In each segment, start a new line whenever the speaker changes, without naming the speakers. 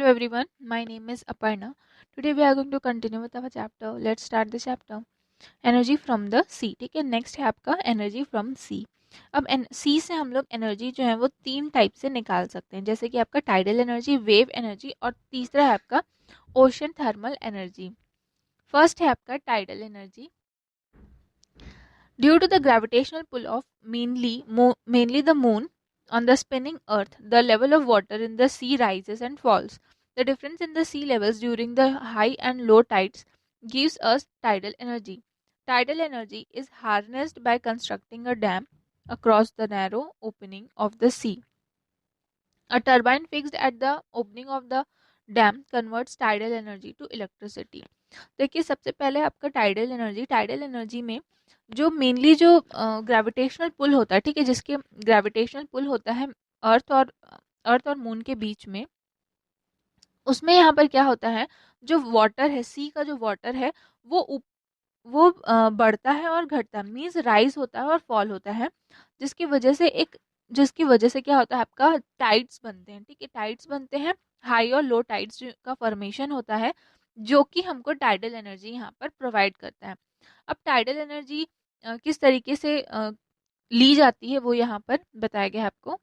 Hello everyone, my name is Aparna. Today we are going to continue with our chapter. Let's start the chapter. Energy from the sea. ठीक है, next है आपका energy from सी. अब सी से हम लोग energy जो है वो तीन टाइप से निकाल सकते हैं, जैसे कि आपका टाइडल एनर्जी, वेव एनर्जी और तीसरा है आपका ओशन थर्मल एनर्जी. फर्स्ट है आपका tidal energy. Due to the gravitational pull of mainly the moon on the spinning earth, the level of water in the sea rises and falls. The difference in the sea levels during the high and low tides gives us tidal energy. Tidal energy is harnessed by constructing a dam across the narrow opening of the sea. A turbine fixed at the opening of the dam converts tidal energy to electricity. देखिए, सबसे पहले आपका tidal energy में जो mainly जो gravitational pull होता है, ठीक है, जिसके ग्रेविटेशनल पुल होता है अर्थ और मून के बीच में, उसमें यहाँ पर क्या होता है, जो वाटर है, सी का जो वाटर है वो बढ़ता है और घटता है, मीन्स राइज होता है और फॉल होता है, जिसकी वजह से क्या होता है, आपका टाइड्स बनते हैं. ठीक है, टाइड्स बनते हैं, हाई और लो टाइड्स का फॉर्मेशन होता है, जो कि हमको टाइडल एनर्जी यहाँ पर प्रोवाइड करता है. अब टाइडल एनर्जी किस तरीके से ली जाती है वो यहाँ पर बताया गया है आपको.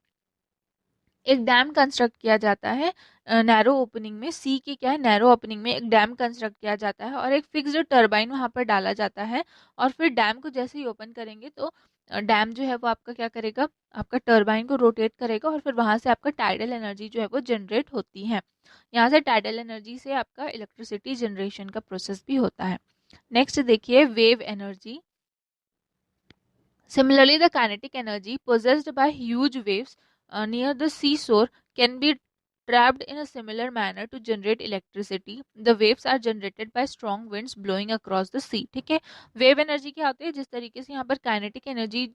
एक डैम कंस्ट्रक्ट किया जाता है नैरो ओपनिंग में, सी की क्या है, नैरो ओपनिंग में एक डैम कंस्ट्रक्ट किया जाता है और एक फिक्स्ड टरबाइन वहाँ पर डाला जाता है. और फिर डैम को जैसे ही ओपन करेंगे तो डैम जो है वो आपका क्या करेगा, आपका टरबाइन को रोटेट करेगा और फिर वहाँ से आपका टाइडल एनर्जी जो है वो जनरेट होती है. यहाँ से टाइडल एनर्जी से आपका इलेक्ट्रिसिटी जनरेशन का प्रोसेस भी होता है. नेक्स्ट देखिए, wave energy. Similarly, the kinetic energy possessed by huge waves near the seashore can be trapped in a similar manner to generate electricity. The waves are generated by strong winds blowing across the sea. ठीक है, wave energy क्या होती है, जिस तरीके से यहाँ पर काइनेटिक एनर्जी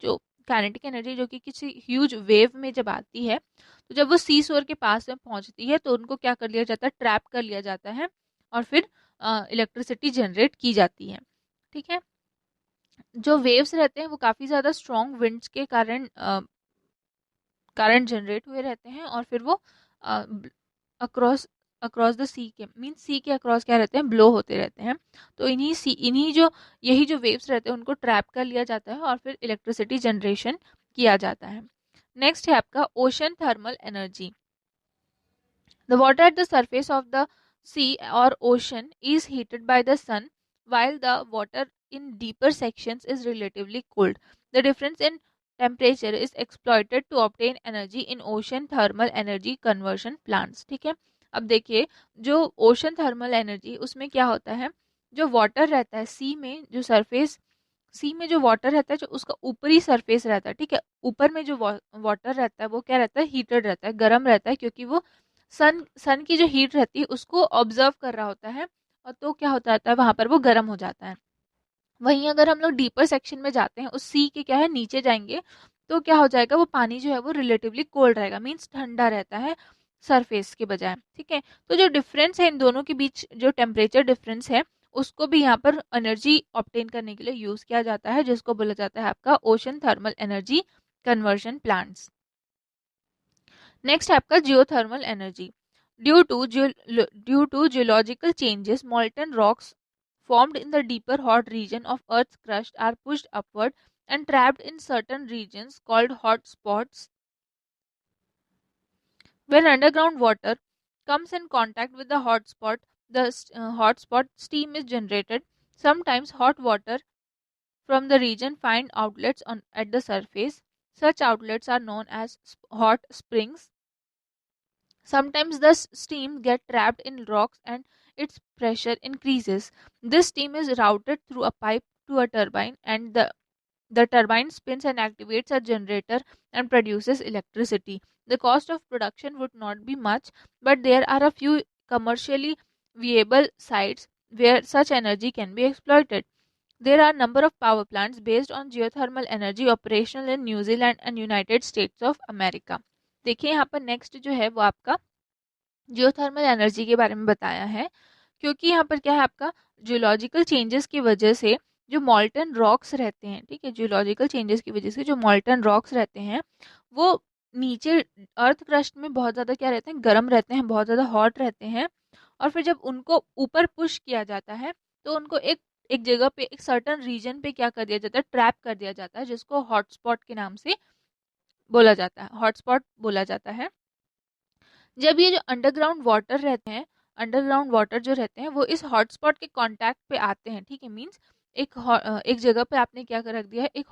जो कि किसी ह्यूज वेव में जब आती है, तो जब वो सी शोर के पास में पहुंचती है तो उनको क्या कर लिया जाता है, ट्रैप कर लिया जाता है और फिर इलेक्ट्रिसिटी जनरेट की जाती है. ठीक है, जो वेव्स रहते हैं वो काफ़ी ज़्यादा स्ट्रॉन्ग विंड्स के कारण जनरेट हुए रहते हैं और फिर वो अक्रॉस अक्रॉस द सी के मीन सी के अक्रॉस क्या रहते हैं, ब्लो होते रहते हैं. तो यही जो वेव्स रहते हैं उनको ट्रैप कर लिया जाता है और फिर इलेक्ट्रिसिटी जनरेशन किया जाता है. नेक्स्ट है आपका ocean thermal energy. The water at the surface of the sea और ocean is heated by the sun while the water in deeper sections is relatively cooled. The difference in temperature is exploited to obtain energy in ocean thermal energy conversion plants. ठीक है, अब देखिए, जो ocean thermal energy, उसमें क्या होता है, जो वाटर रहता है सी में जो वाटर रहता है, जो उसका ऊपरी सरफेस रहता है, ठीक है, ऊपर में जो वाटर रहता है वो क्या रहता है, हीटेड रहता है, गर्म रहता है, क्योंकि वो सन की जो हीट रहती है उसको ऑब्जर्व कर रहा होता है और तो क्या होता है वहां पर वो गर्म हो जाता है. वहीं अगर हम लोग डीपर सेक्शन में जाते हैं, उस सी के क्या है नीचे जाएंगे, तो क्या हो जाएगा, वो पानी जो है वो रिलेटिवली कोल्ड रहेगा, मीन्स ठंडा रहता है सरफेस के बजाय. ठीक है, तो जो डिफरेंस है इन दोनों के बीच, जो टेम्परेचर डिफरेंस है, उसको भी यहाँ पर एनर्जी ऑब्टेन करने के लिए यूज किया जाता है, जिसको बोला जाता है आपका ocean thermal energy conversion plants. Next है आपका geothermal energy. Due to geological changes, molten rocks formed in the deeper hot region of Earth's crust are pushed upward and trapped in certain regions called hot spots. When underground water comes in contact with the hot spot, hot spot steam is generated. Sometimes hot water from the region find outlets at the surface. Such outlets are known as hot springs. Sometimes the steam gets trapped in rocks and its pressure increases. This steam is routed through a pipe to a turbine, and the turbine spins and activates a generator and produces electricity. The cost of production would not be much, but there are a few commercially viable sites where such energy can be exploited. There are a number of power plants based on geothermal energy operational in New Zealand and United States of America. देखिए, यहाँ पर next जो है वो आपका geothermal energy के बारे में बताया है, क्योंकि यहाँ पर क्या है, आपका जियोलॉजिकल चेंजेस की वजह से जो मॉल्टन रॉक्स रहते हैं, ठीक है, जियोलॉजिकल चेंजेस की वजह से जो मॉल्टन रॉक्स रहते हैं वो नीचे अर्थ क्रस्ट में बहुत ज़्यादा क्या रहते हैं, गर्म रहते हैं, बहुत ज़्यादा हॉट रहते हैं। और फिर जब उनको ऊपर पुश किया जाता है तो उनको एक एक जगह पे, एक सर्टन रीजन पे क्या कर दिया जाता है, ट्रैप कर दिया जाता है, जिसको हॉटस्पॉट के नाम से बोला जाता है, हॉटस्पॉट बोला जाता है। जब ये जो अंडरग्राउंड वाटर रहते हैं, अंडरग्राउंड वाटर जो रहते हैं वो इस हॉटस्पॉट के कांटेक्ट पे आते हैं, ठीक है, मींस एक जगह पे आपने क्या कर रख दिया है, एक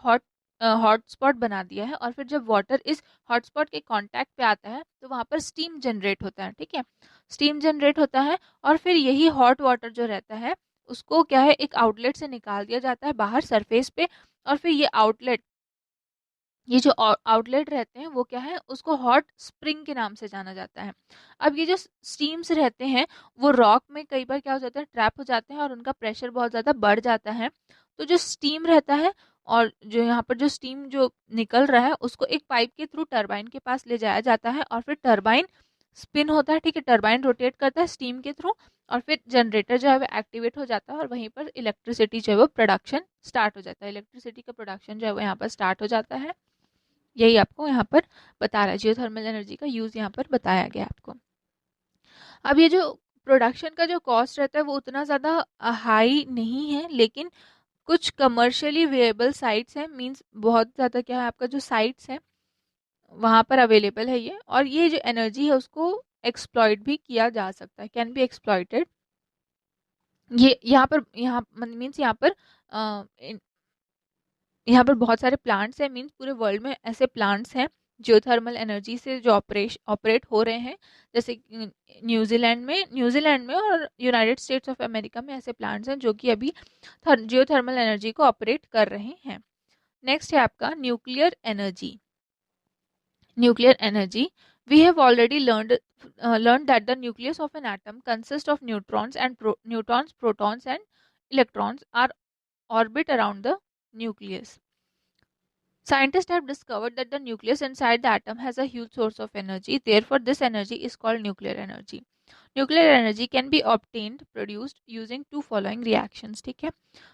हॉटस्पॉट बना दिया है, और फिर जब वाटर इस हॉटस्पॉट के कांटेक्ट पे आता है तो वहां पर स्टीम जनरेट होता है, ठीक है, स्टीम जनरेट होता है। और फिर यही हॉट वाटर जो रहता है उसको क्या है, एक आउटलेट से निकाल दिया जाता है बाहर सरफेस पे, और फिर ये जो आउटलेट रहते हैं वो क्या है, उसको हॉट स्प्रिंग के नाम से जाना जाता है। अब ये जो स्टीम्स रहते हैं वो रॉक में कई बार क्या हो जाता है, ट्रैप हो जाते हैं और उनका प्रेशर बहुत ज़्यादा बढ़ जाता है। तो जो स्टीम रहता है और जो यहाँ पर जो स्टीम जो निकल रहा है उसको एक पाइप के थ्रू टरबाइन के पास ले जाया जाता है, और फिर टरबाइन स्पिन होता है, ठीक है, टरबाइन रोटेट करता है स्टीम के थ्रू, और फिर जनरेटर जो है वो एक्टिवेट हो जाता है, और वहीं पर इलेक्ट्रिसिटी जो है वो प्रोडक्शन स्टार्ट हो जाता है, इलेक्ट्रिसिटी का प्रोडक्शन जो है वो यहाँ पर स्टार्ट हो जाता है। यही आपको यहाँ पर बता रहा है, जियोथर्मल एनर्जी का यूज़ यहाँ पर बताया गया आपको। अब ये जो प्रोडक्शन का जो कॉस्ट रहता है वो उतना ज़्यादा हाई नहीं है, लेकिन कुछ कमर्शियली वेएबल साइट्स हैं, मींस बहुत ज़्यादा क्या है, आपका जो साइट्स हैं वहाँ पर अवेलेबल है ये, और ये जो एनर्जी है उसको एक्सप्लॉइट भी किया जा सकता है, कैन बी एक्सप्लॉइटेड। ये यहाँ मीन्स यहाँ पर बहुत सारे प्लांट्स हैं, मीन्स पूरे वर्ल्ड में ऐसे प्लांट्स हैं जियोथर्मल एनर्जी से जो ऑपरेट हो रहे हैं, जैसे न्यूजीलैंड में और यूनाइटेड स्टेट्स ऑफ अमेरिका में ऐसे प्लांट्स हैं जो कि अभी जियोथर्मल एनर्जी को ऑपरेट कर रहे हैं। नेक्स्ट है आपका nuclear energy. Nuclear energy, we have already learned that the nucleus of an atom consists of neutrons, protons and electrons are orbit around the nucleus. Scientists have discovered that the nucleus inside the atom has a huge source of energy. Therefore, this energy is called nuclear energy. Nuclear energy can be obtained, produced using two following reactions. ठीक है,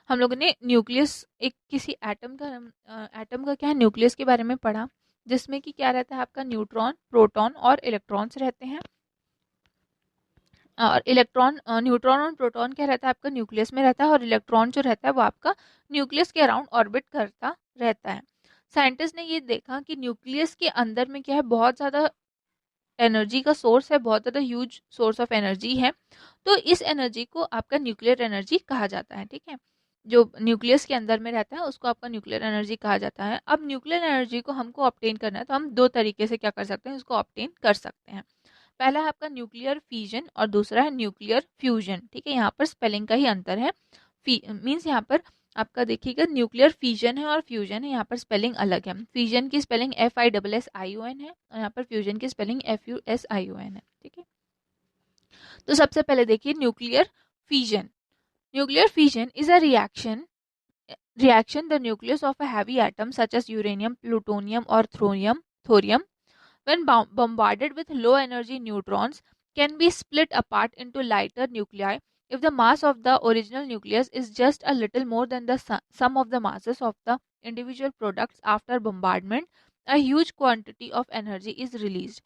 हम लोगों ने nucleus, एक किसी atom का क्या है, न्यूक्लियस के बारे में पढ़ा, जिसमें कि क्या रहता है आपका, न्यूट्रॉन, प्रोटॉन और इलेक्ट्रॉन्स रहते हैं। और न्यूट्रॉन और प्रोटॉन क्या रहता है आपका, न्यूक्लियस में रहता है, और इलेक्ट्रॉन जो रहता है वो आपका न्यूक्लियस के अराउंड ऑर्बिट करता रहता है। साइंटिस्ट ने ये देखा कि न्यूक्लियस के अंदर में क्या है, बहुत ज़्यादा एनर्जी का सोर्स है, बहुत ज़्यादा ह्यूज सोर्स ऑफ एनर्जी है, तो इस एनर्जी को आपका न्यूक्लियर एनर्जी कहा जाता है, ठीक है, जो न्यूक्लियस के अंदर में रहता है उसको आपका न्यूक्लियर एनर्जी कहा जाता है। अब न्यूक्लियर एनर्जी को हमको ऑब्टेन करना है तो हम दो तरीके से क्या कर सकते हैं, इसको ऑब्टेन कर सकते हैं। पहला है आपका न्यूक्लियर फिजन और दूसरा है न्यूक्लियर फ्यूजन, ठीक है, यहाँ पर स्पेलिंग का ही अंतर है। मीन्स यहाँ पर आपका देखिएगा न्यूक्लियर फिजन है और फ्यूजन है, यहाँ पर स्पेलिंग अलग है। फिजन की स्पेलिंग FISSION है और यहाँ पर फ्यूजन की स्पेलिंग FUSION है, ठीक है। तो सबसे पहले देखिए nuclear fission. Nuclear fission is a reaction the nucleus of a heavy atom such as uranium, plutonium or thorium when bombarded with low energy neutrons can be split apart into lighter nuclei if the mass of the original nucleus is just a little more than the sum of the masses of the individual products. After bombardment, a huge quantity of energy is released.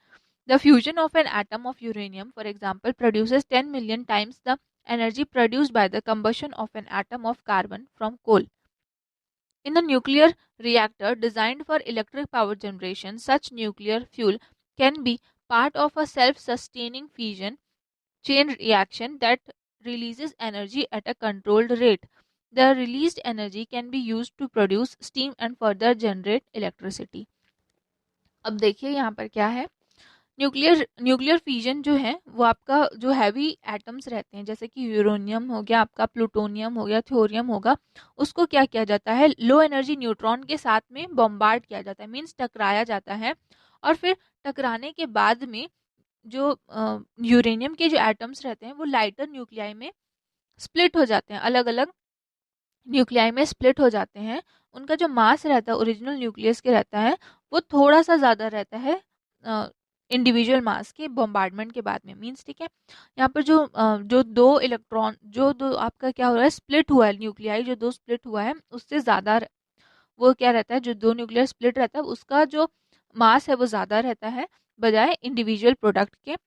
The fusion of an atom of uranium, for example, produces 10 million times the energy produced by the combustion of an atom of carbon from coal. In the nuclear reactor designed for electric power generation, such nuclear fuel can be part of a self-sustaining fission chain reaction that releases energy at a controlled rate. The released energy can be used to produce steam and further generate electricity. अब देखिए यहाँ पर क्या है, nuclear fission जो है वो आपका जो हैवी एटम्स रहते हैं, जैसे कि यूरेनियम हो गया, आपका प्लूटोनियम हो गया, थोरियम होगा, उसको क्या किया जाता है, लो एनर्जी न्यूट्रॉन के साथ में बॉम्बार्ड किया जाता है, मीन्स टकराया जाता है, और फिर टकराने के बाद में जो यूरेनियम के जो एटम्स रहते हैं वो लाइटर न्यूक्लियाई में स्प्लिट हो जाते हैं, अलग अलग न्यूक्लियाई में स्प्लिट हो जाते हैं। उनका जो मास रहता है ओरिजिनल न्यूक्लियस के रहता है वो थोड़ा सा ज़्यादा रहता है इंडिविजुअल मास के बॉम्बार्डमेंट के बाद में, मींस ठीक है, यहाँ पर जो दो आपका क्या हो रहा है, स्प्लिट हुआ है न्यूक्लियाई, जो दो स्प्लिट हुआ है उससे ज़्यादा वो क्या रहता है, जो दो न्यूक्लियर स्प्लिट रहता है उसका जो मास है वो ज़्यादा रहता है बजाय इंडिविजुअल प्रोडक्ट के।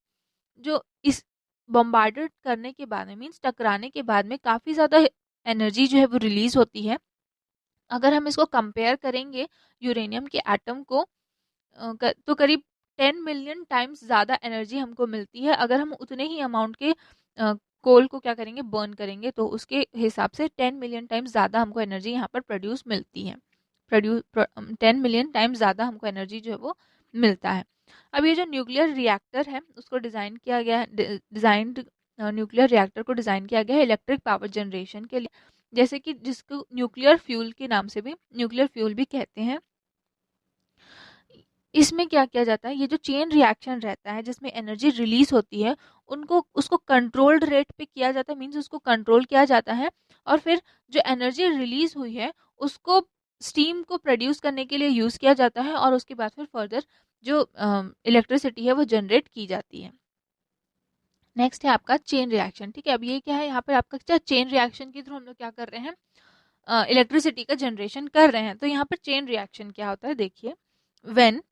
जो इस बम्बार्डेड करने के बाद में, मीन्स टकराने के बाद में काफ़ी ज़्यादा एनर्जी जो है वो रिलीज होती है। अगर हम इसको कंपेयर करेंगे यूरेनियम के एटम को, तो करीब 10 मिलियन टाइम्स ज़्यादा एनर्जी हमको मिलती है अगर हम उतने ही अमाउंट के कोल को क्या करेंगे, बर्न करेंगे, तो उसके हिसाब से 10 मिलियन टाइम्स ज़्यादा हमको एनर्जी यहाँ पर प्रोड्यूस मिलती है। 10 मिलियन टाइम्स ज़्यादा हमको एनर्जी जो है वो मिलता है। अब ये जो न्यूक्लियर रिएक्टर है उसको डिज़ाइन किया गया है, डिज़ाइंड न्यूक्लियर रिएक्टर को डिज़ाइन किया गया है इलेक्ट्रिक पावर जनरेशन के लिए, जैसे कि जिसको न्यूक्लियर फ्यूल के नाम से भी, न्यूक्लियर फ्यूल भी कहते हैं। इसमें क्या किया जाता है, ये जो चेन रिएक्शन रहता है जिसमें एनर्जी रिलीज होती है, उनको उसको कंट्रोल्ड रेट पे किया जाता है, मीन्स उसको कंट्रोल किया जाता है, और फिर जो एनर्जी रिलीज हुई है उसको स्टीम को प्रोड्यूस करने के लिए यूज़ किया जाता है, और उसके बाद फिर फर्दर जो इलेक्ट्रिसिटी है वो जनरेट की जाती है। नेक्स्ट है आपका चेन रिएक्शन। ठीक है, अब ये क्या है, यहाँ पर आपका चेन रिएक्शन के थ्रू हम लोग क्या कर रहे हैं, इलेक्ट्रिसिटी का जनरेशन कर रहे हैं। तो यहाँ पर चेन रिएक्शन क्या होता है, देखिए, व्हेन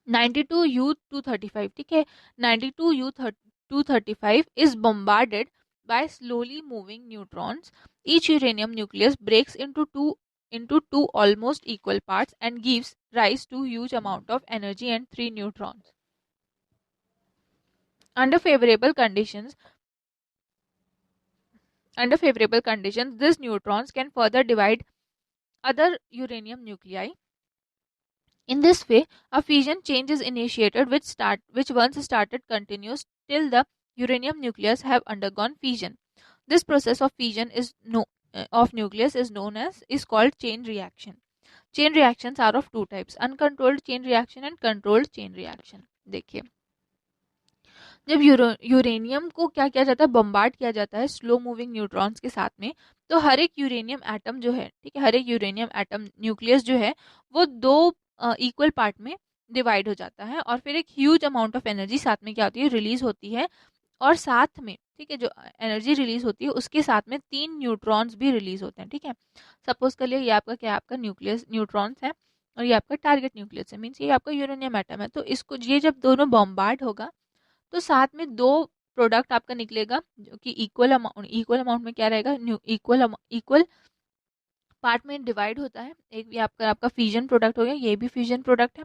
92U235, ठीक है, 92U235 is bombarded by slowly moving neutrons. Each uranium nucleus breaks into two almost equal parts and gives rise to huge amount of energy and three neutrons. Under favorable conditions, these neutrons can further divide other uranium nuclei. In this way, a fission change is initiated which once started continues till the uranium nucleus have undergone fission. This process of fission of nucleus is called chain reaction. Chain reactions are of two types: uncontrolled chain reaction and controlled chain reaction. देखिए, जब uranium को क्या किया जाता है, bombard किया जाता है स्लो मूविंग न्यूट्रॉन्स के साथ में, तो हर एक यूरेनियम एटम जो है, ठीक है, हर एक यूरेनियम एटम न्यूक्लियस जो है वो दो इक्वल पार्ट में डिवाइड हो जाता है, और फिर एक ह्यूज अमाउंट ऑफ एनर्जी साथ में क्या होती है, रिलीज होती है। और साथ में, ठीक है, जो एनर्जी रिलीज होती है उसके साथ में 3 न्यूट्रॉन्स भी रिलीज होते हैं। ठीक है, सपोज कर लिया ये आपका क्या है, आपका न्यूक्लियस न्यूट्रॉन्स है, और ये आपका टारगेट न्यूक्लियस है, मीन्स ये आपका यूरेनियम एटम है। तो इसको ये जब दोनों बॉम्बार्ड होगा तो साथ में दो प्रोडक्ट आपका निकलेगा जो कि इक्वल अमाउंट में क्या रहेगा, इक्वल पार्ट में डिवाइड होता है। एक भी आपका फ्यूजन प्रोडक्ट हो गया, ये भी फ्यूजन प्रोडक्ट है।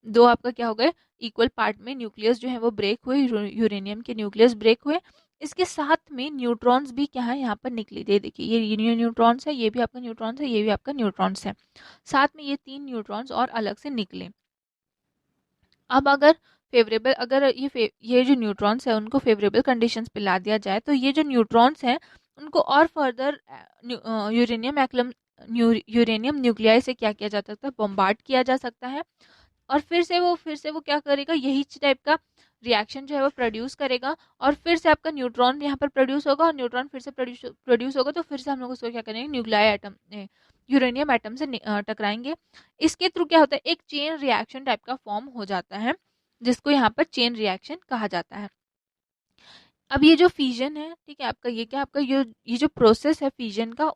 दो आपका क्या हो गए, इक्वल पार्ट में न्यूक्लियस जो है वो ब्रेक हुए, यूरेनियम के न्यूक्लियस ब्रेक हुए। इसके साथ में न्यूट्रॉन्स भी क्या है यहाँ पर निकले, दे देखिए, ये न्यूट्रॉन्स है, ये भी आपका न्यूट्रॉन्स है, ये भी आपका न्यूट्रॉन्स है, साथ में ये 3 न्यूट्रॉन्स और अलग से निकले। अब अगर फेवरेबल, अगर ये जो न्यूट्रॉन्स है उनको फेवरेबल कंडीशंस पे ला दिया जाए, तो ये जो न्यूट्रॉन्स हैं उनको और फर्दर यूरेनियम न्यूक्लियाई से क्या किया जा सकता है, बॉम्बार्ड किया जा सकता है, और फिर से वो क्या करेगा, यही टाइप का रिएक्शन जो है वो प्रोड्यूस करेगा, और फिर से आपका न्यूट्रॉन यहाँ पर प्रोड्यूस होगा, और न्यूट्रॉन फिर से प्रोड्यूस होगा, तो फिर से हम लोग उसको क्या करेंगे, न्यूक्लियाई एटम, यूरेनियम एटम से टकराएंगे। इसके थ्रू क्या होता है, एक चेन रिएक्शन टाइप का फॉर्म हो जाता है, जिसको यहाँ पर चेन रिएक्शन कहा जाता है। अब ये जो फ्यूजन है, ठीक है, आपका ये क्या, आपका ये जो प्रोसेस है फ्यूजन का,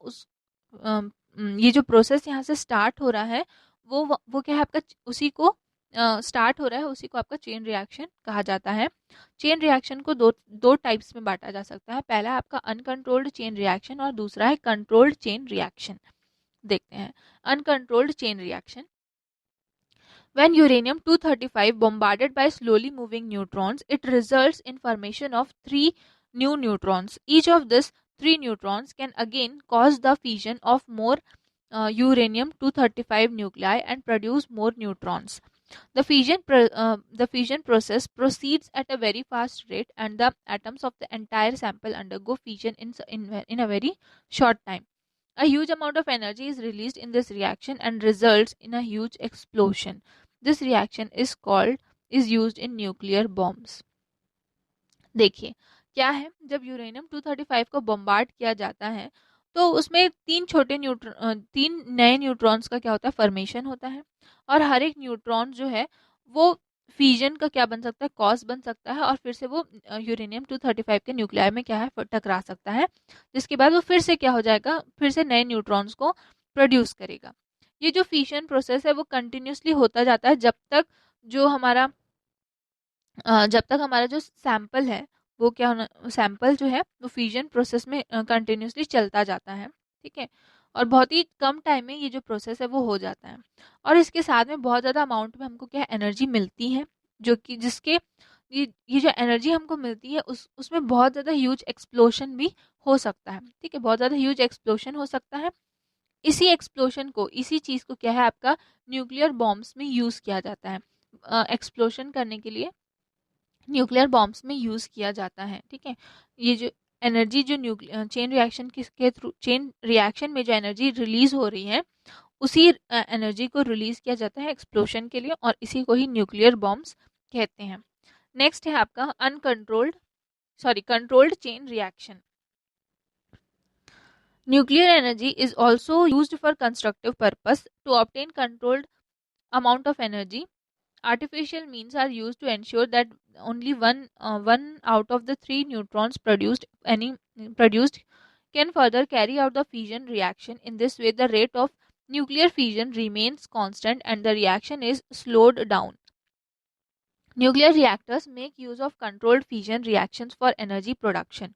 ये जो प्रोसेस यहाँ से स्टार्ट हो रहा है वो क्या है आपका, उसी को स्टार्ट हो रहा है, उसी को आपका चेन रिएक्शन कहा जाता है। चेन रिएक्शन को दो टाइप्स में बांटा जा सकता है। पहला आपका अनकंट्रोल्ड चेन रिएक्शन, और दूसरा है कंट्रोल्ड चेन रिएक्शन। देखते हैं uncontrolled chain reaction. When uranium-235 bombarded by slowly moving neutrons, it results in formation of 3 new neutrons. Each of these 3 neutrons can again cause the fission of more uranium-235 nuclei and produce more neutrons. The fission process proceeds at a very fast rate, and the atoms of the entire sample undergo fission in a very short time. A huge amount of energy is released in this reaction and results in a huge explosion. This reaction is used in nuclear bombs. देखिए क्या है, जब uranium 235 को bombard किया जाता है तो उसमें 3 नए न्यूट्रॉन्स का क्या होता है, फॉर्मेशन होता है, और हर एक न्यूट्रॉन जो है वो फ्यूजन का क्या बन सकता है, कॉज बन सकता है, और फिर से वो यूरेनियम 235 के न्यूक्लियाई में क्या है, टकरा सकता है, जिसके बाद वो फिर से क्या हो जाएगा, फिर से नए न्यूट्रॉन्स को प्रोड्यूस करेगा। ये जो फिशन प्रोसेस है वो कंटिन्यूसली होता जाता है जो हमारा जब तक हमारा जो सैंपल है वो क्या होना, सैंपल जो है वो फ्यूजन प्रोसेस में कंटिन्यूसली चलता जाता है। ठीक है, और बहुत ही कम टाइम में ये जो प्रोसेस है वो हो जाता है, और इसके साथ में बहुत ज़्यादा अमाउंट में हमको क्या एनर्जी मिलती है, जो कि जिसके ये जो एनर्जी हमको मिलती है उसमें बहुत ज़्यादा ह्यूज एक्सप्लोशन भी हो सकता है। ठीक है, बहुत ज़्यादा ह्यूज एक्सप्लोशन हो सकता है। इसी एक्सप्लोशन को, इसी चीज़ को क्या है आपका न्यूक्लियर बॉम्ब्स में यूज़ किया जाता है। एक्सप्लोशन करने के लिए न्यूक्लियर बॉम्ब्स में यूज़ किया जाता है। ठीक है, ये जो एनर्जी जो न्यूक्लियर चेन रिएक्शन के थ्रू, चेन रिएक्शन में जो एनर्जी रिलीज हो रही है उसी एनर्जी को रिलीज किया जाता है एक्सप्लोशन के लिए, और इसी को ही न्यूक्लियर बॉम्ब्स कहते हैं। नेक्स्ट है आपका controlled chain reaction. Nuclear energy is also used for constructive purpose to obtain controlled amount of energy. Artificial means are used to ensure that only one out of the three neutrons produced can further carry out the fission reaction. In this way, the rate of nuclear fission remains constant and the reaction is slowed down. Nuclear reactors make use of controlled fission reactions for energy production.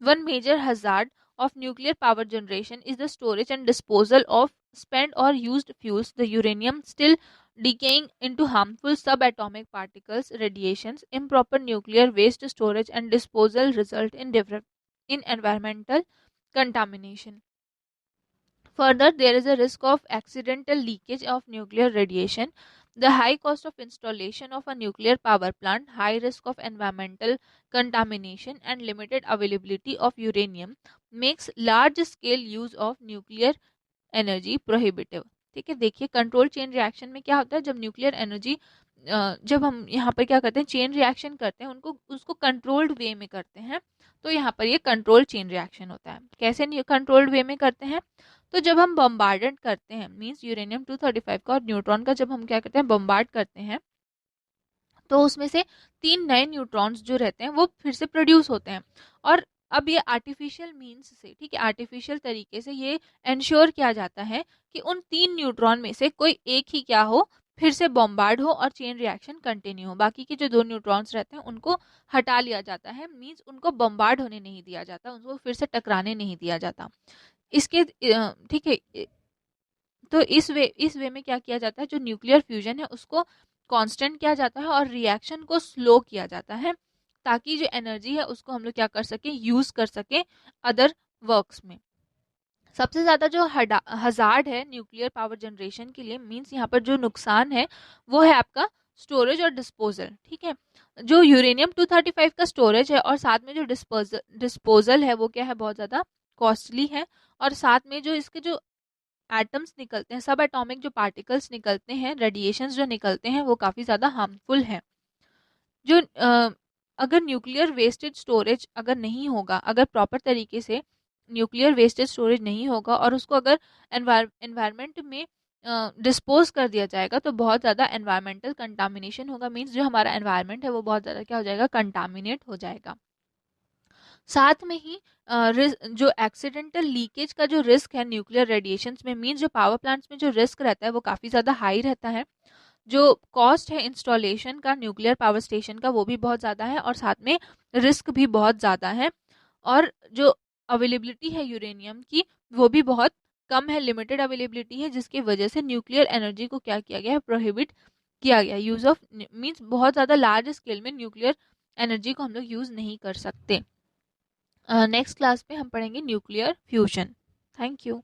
One major hazard of nuclear power generation is the storage and disposal of spent or used fuels. The uranium still decaying into harmful subatomic particles, radiations, improper nuclear waste storage and disposal result in environmental contamination. Further, there is a risk of accidental leakage of nuclear radiation. The high cost of installation of a nuclear power plant, high risk of environmental contamination, and limited availability of uranium makes large scale use of nuclear energy prohibitive. ठीक है, देखिए control chain reaction में क्या होता है, जब nuclear energy जब हम यहाँ पर क्या करते हैं, चेन रिएक्शन करते हैं, उसको कंट्रोल्ड वे में करते हैं, तो यहाँ पर ये कंट्रोल चेन रिएक्शन होता है। कैसे कंट्रोल्ड वे में करते हैं, तो जब हम बम्बार्डेड करते हैं, मीन्स यूरेनियम 235 का और न्यूट्रॉन का जब हम क्या करते हैं, बम्बार्ड करते हैं, तो उसमें से 3 नए न्यूट्रॉन्स जो रहते हैं वो फिर से प्रोड्यूस होते हैं। और अब ये आर्टिफिशियल मीन्स से, ठीक है, आर्टिफिशियल तरीके से ये इंश्योर किया जाता है कि उन 3 न्यूट्रॉन में से कोई एक ही क्या हो, फिर से बॉम्बार्ड हो और चेन रिएक्शन कंटिन्यू हो। बाकी के जो 2 न्यूट्रॉन्स रहते हैं उनको हटा लिया जाता है, मीन्स उनको बॉम्बार्ड होने नहीं दिया जाता, उनको फिर से टकराने नहीं दिया जाता। इसके ठीक है, तो इस वे में क्या किया जाता है, जो न्यूक्लियर फ्यूजन है उसको कांस्टेंट किया जाता है और रिएक्शन को स्लो किया जाता है, ताकि जो एनर्जी है उसको हम लोग क्या कर सकें, यूज कर सकें अदर वर्क्स में। सबसे ज़्यादा जो हजार्ड है न्यूक्लियर पावर जनरेशन के लिए, मीन्स यहाँ पर जो नुकसान है वो है आपका स्टोरेज और डिस्पोजल। ठीक है, जो यूरेनियम 235 का स्टोरेज है और साथ में जो डिस्पोजल है वो क्या है, बहुत ज़्यादा कॉस्टली है, और साथ में जो इसके जो एटम्स निकलते हैं, सब एटॉमिक जो पार्टिकल्स निकलते हैं, रेडिएशंस जो निकलते हैं वो काफ़ी ज़्यादा हार्मफुल हैं। जो अगर न्यूक्लियर वेस्टेज स्टोरेज अगर नहीं होगा, अगर प्रॉपर तरीके से न्यूक्लियर वेस्टेज स्टोरेज नहीं होगा और उसको अगर एनवायरनमेंट में डिस्पोज कर दिया जाएगा, तो बहुत ज़्यादा एनवायरमेंटल कंटामिनेशन होगा, मीन्स जो हमारा एनवायरनमेंट है वो बहुत ज़्यादा क्या हो जाएगा, कंटामिनेट हो जाएगा। साथ में ही जो एक्सीडेंटल लीकेज का जो रिस्क है न्यूक्लियर रेडिएशंस में, मीन्स जो पावर प्लांट्स में जो रिस्क रहता है वो काफ़ी ज़्यादा हाई रहता है। जो कॉस्ट है इंस्टॉलेशन का न्यूक्लियर पावर स्टेशन का वो भी बहुत ज़्यादा है, और साथ में रिस्क भी बहुत ज़्यादा है, और जो अवेलेबिलिटी है यूरेनियम की वो भी बहुत कम है, लिमिटेड अवेलेबिलिटी है, जिसकी वजह से न्यूक्लियर एनर्जी को क्या किया गया है, प्रोहिबिट किया गया। यूज़ ऑफ मीन्स बहुत ज़्यादा लार्ज स्केल में न्यूक्लियर एनर्जी को हम लोग यूज़ नहीं कर सकते। नेक्स्ट क्लास में हम पढ़ेंगे न्यूक्लियर फ्यूजन। Thank you.